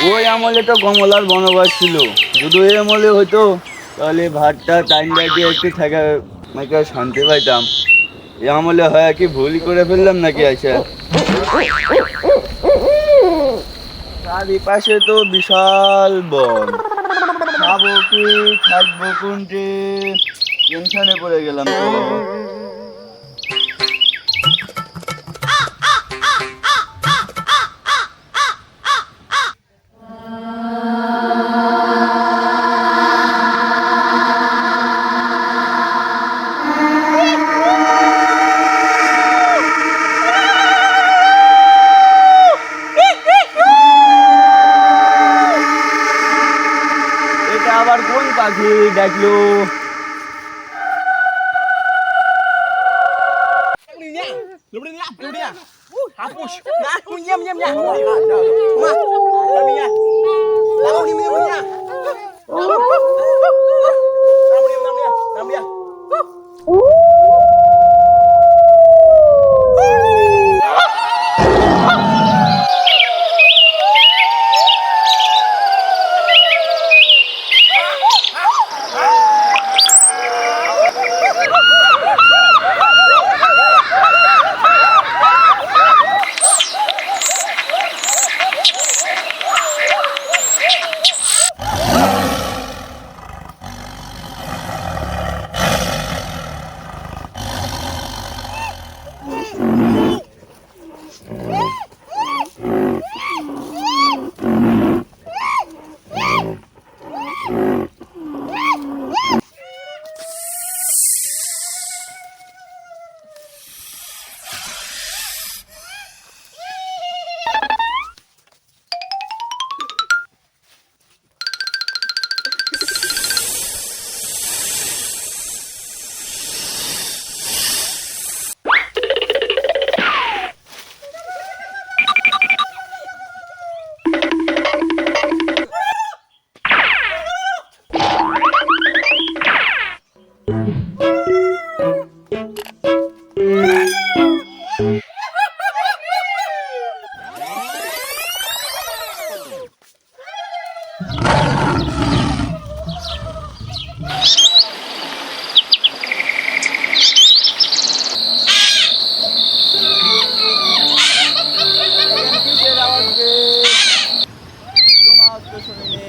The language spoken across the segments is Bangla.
ওই আমলে তো কমলার বনবাস ছিল, যদি ওই আমলে হতো তাহলে ভাতটা টাইম দিয়ে একটু থাকা মানে শান্তি পাইতাম। এই আমলে হয় কি ভুল করে ফেললাম নাকি আছে। চারিপাশে তো বিশাল বন, খাবো কি থাকবো কোনটি, টেনশনে পড়ে গেলাম তো। এটা আবার কোন পাখি ডাকলো? কিসের আওয়াজ রে? তোমার আওয়াজ তো শুনিনি।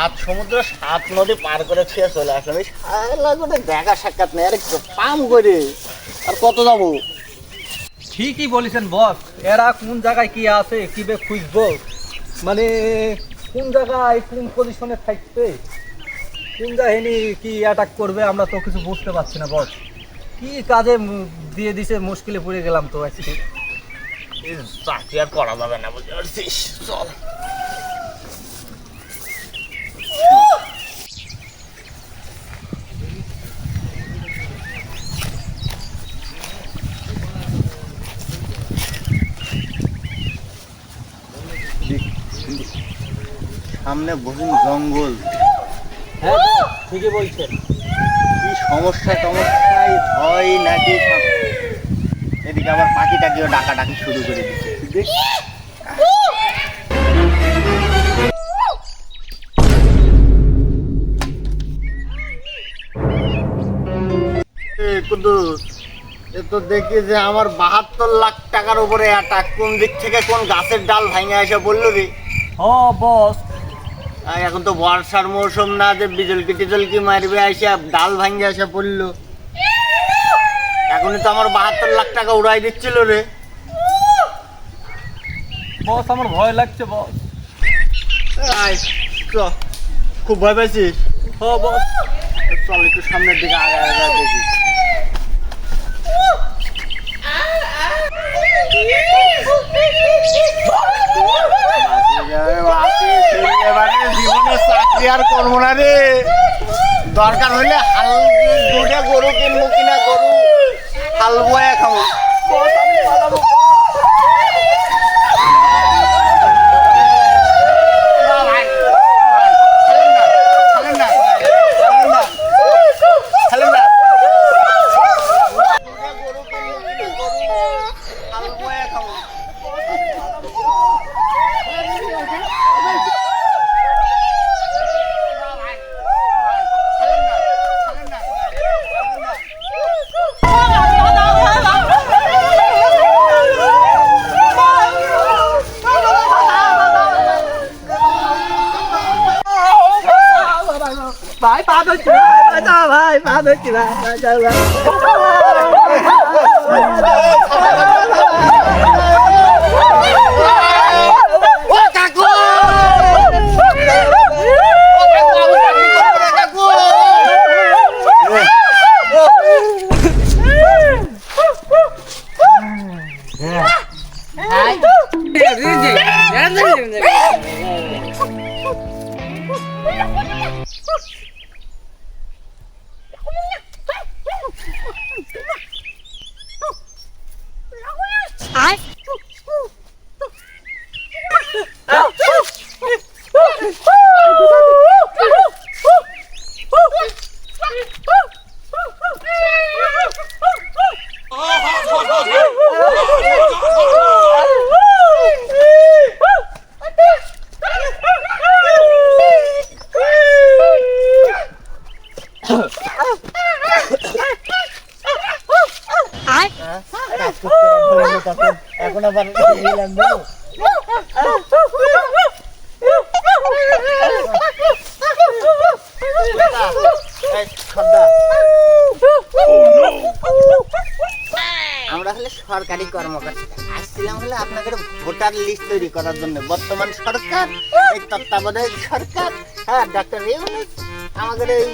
সাত সমুদ্র সাত নদী পার করে ছুঁয়ে চলে আসলাম, এই সারা করে দেখা সাক্ষাৎ নেই। আরে পাম করে আর কত যাবো? ঠিকই বলেছেন বস, এরা কোন জায়গায় কি আছে কিভাবে খুঁজবো, মানে কোন জায়গায় কোন পজিশনে থাকবে, কোন জায়গায় কি অ্যাটাক করবে আমরা তো কিছু বুঝতে পারছি না বস। কি কাজে দিয়ে দিছে, মুশকিলে পড়ে গেলাম তো আজকে। চাকরি আর করা যাবে না, বুঝতে পারছিস? চল। সামনে বহিন জঙ্গল, হ্যাঁ ঠিকই বলছেন। কি সমস্যা টমস্যাই হয় নাকি এদিকে আবার পাখিটাকেও ডাকাডাকি শুরু করে দিচ্ছে। কুদ্দুস, এ তো দেখি যে আমার 72 লাখ টাকার উপরে অ্যাটাক। কোন দিক থেকে কোন গাছের ডাল ভাঙে এসে বললো রে। ও বস, আর এখন তো বর্ষার মৌসুম না যে বিজলকি টিজলকি মারবে এসে ডাল ভাঙে এসে পড়লো। এখনই তো আমার 72 লাখ টাকা উড়াই দিচ্ছিল রে। বস আমার ভয় লাগছে বস। আয়, চ, খুব ভয় পাইছিস? ও বস, চল একটু সামনের দিকে আগে আগে দেখি। জীবনে চাকরি আর করবো না রে। দরকার হলে হাল দুটা গরু কিনবো, কিনা গরু হাল বয়ে খাবো। ভাই পা ধরছি, ভাই পা ধরছি, এখন আবার আমরা হলে সরকারি কর্মকর্তা, আসছিলাম হলে আপনাদের ভোটার লিস্ট তৈরি করার জন্য। বর্তমান সরকার, এই তত্ত্বাবধায়ক সরকার, হ্যাঁ ডাক্তার আমাদের এই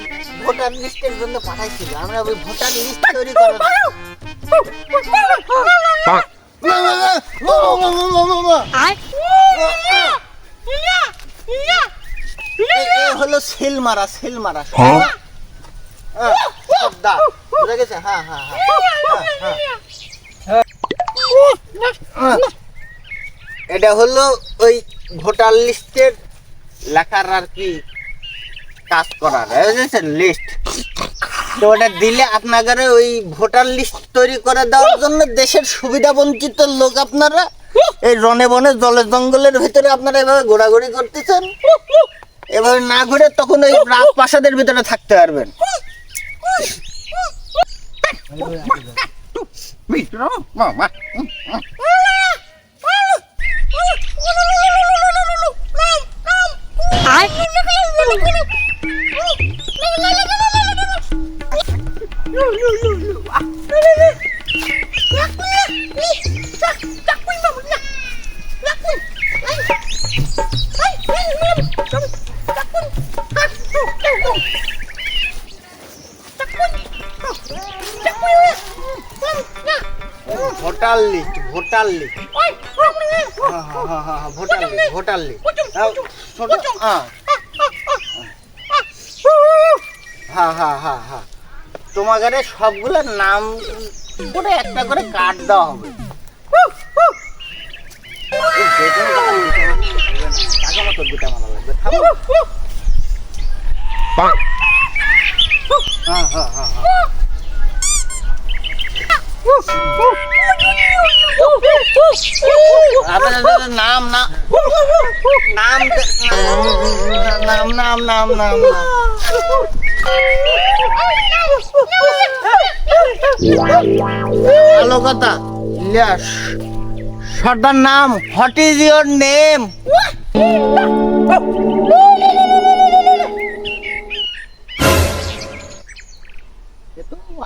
ভোটার লিস্টের জন্য পাঠাইছিল। আমরা ওই ভোটার লিস্ট তৈরি করার হলো সেল মারা, সেল মারা। বুঝা গেছে? হ্যাঁ হ্যাঁ হ্যাঁ, এটা হলো ওই ভোটার লিস্টের লেখার আর কি কাজ করার লিস্ট। তো ওটা দিলে আপনাদের ওই ভোটার লিস্ট তৈরি করে দেওয়ার জন্য দেশের সুবিধা বঞ্চিত লোক আপনারা এই রনে বনে জলে জঙ্গলের ভিতরে আপনারা এভাবে ঘোরাঘুরি করতেছেন। এভাবে না ঘুরে তখন ওই রাজপ্রাসাদের ভিতরে থাকতে পারবেন। Voter list, voter list, voter list, voter list, হ্যাঁ হ্যাঁ হ্যাঁ হ্যাঁ, তোমাদের সবগুলোর নাম করে একটা করে কার্ড দেওয়া হবে। সময় তোর দুটা মারা লাগবে থামো হ্যাঁ হ্যাঁ হ্যাঁ নাম না নাম নাম নাম নাম নাম ভালো কথা ইলিয়াস সর্দার নাম হোয়াট ইজ ইয়োর নেম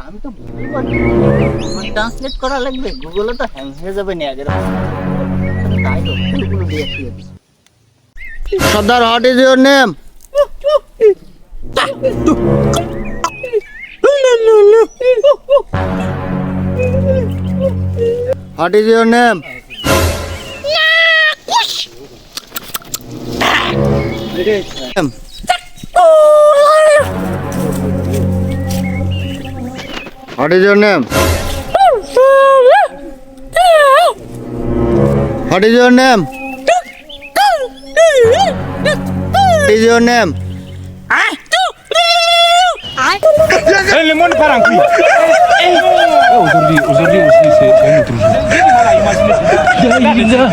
আমি তো বুঝতে পারছি ট্রান্সলেট করা লাগবে গুগলে তো হ্যাং হয়ে যাবে নি আগের তাই তো গুলো দিয়ে সর্দার what is your name what is your name What is your name? What is your name? What is your name? Eh, limon parang kui. Aujourd'hui, c'est un autre jour.